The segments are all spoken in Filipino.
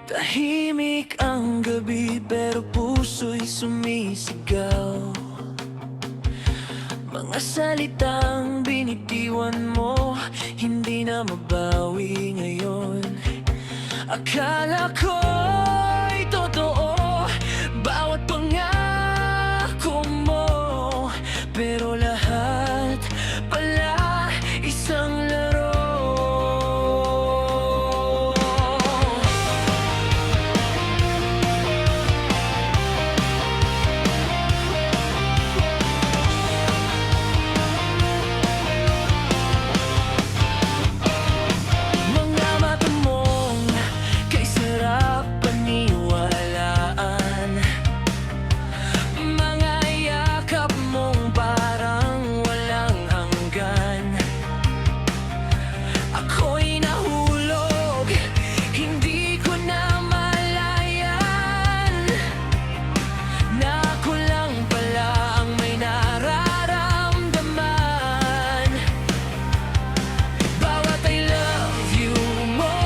Tahimik ang gabi pero puso'y sumisigaw. Mga salitang binitiwan mo, hindi na mabawi ngayon. Akala ko'y totoo bawat pangako mo, pero lahat pala isang laro. Mga mata mong kay sarap paniwalaan, mga yakap mong parang walang hanggan. Ako'y nahulog, hindi ko na malayan na ako lang pala ang may nararamdaman. Bawat I love you mo,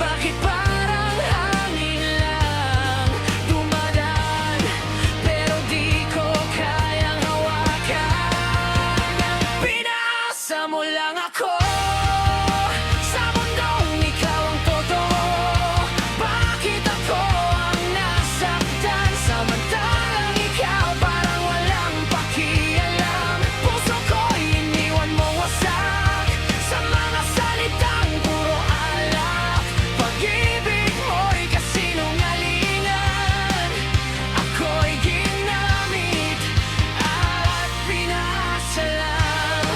bakit parang hangin lang dumadaan, pero di ko kayang hawakan. Pinasa mo lang ako sa mundong ikaw ang totoo. Bakit ako ang nasaktan samantalang ikaw parang walang pakialam? Puso ko'y iniwan mong wasak sa mga salitang puro alak. Pag-ibig mo'y kasinungalingan, ako'y ginamit at pinasa lang.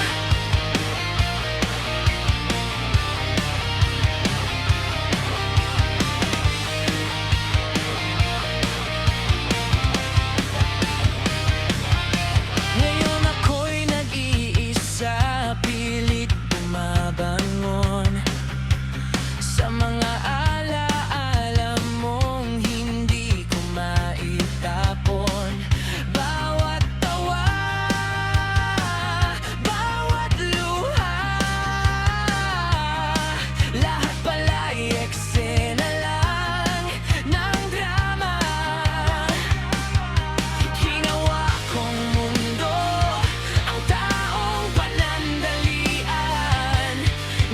Ngayon ako'y nag-iisa, pilit bumabangon sa mga alaala mong hindi ko maitapon. Bawat tawa, bawat luha, lahat pala'y eksena lang ng drama. Ginawa kong mundo ang taong panandalian.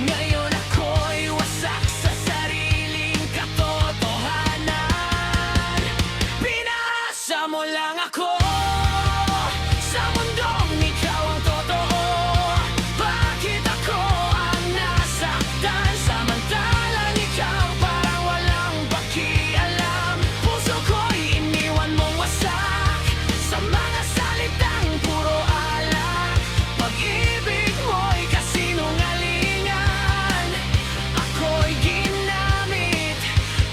Ngayon ako'y wasak sa sariling katotohanan. Pinasa mo lang ako sa mundong ikaw ang totoo. Bakit ako ang nasaktan samantalang ikaw parang walang pakialam? Puso ko'y iniwan mong wasak sa mga salitang puro alak. Pag-ibig mo'y kasinungalingan, ako'y ginamit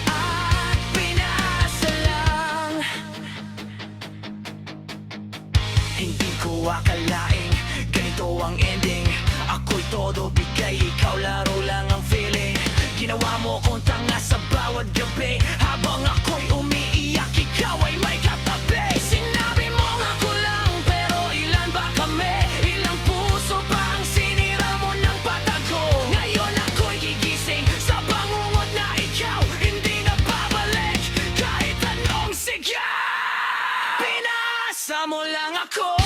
at pinasa lang. Hindi ko akalaing ganito ang ending. Ako'y todo bigay, ikaw laro lang ang feeling. Ginawa mo kong tanga sa bawat gabi, habang ako'y umiiyak, ikaw ay may katabi. Sinabi mong ako lang, pero ilan ba kami? Ilang puso pa ang sinira mo ng patago? Ngayon ako'y gigising sa bangungot na ikaw hindi na babalik kahit anong sigaw. Pinasa mo lang ako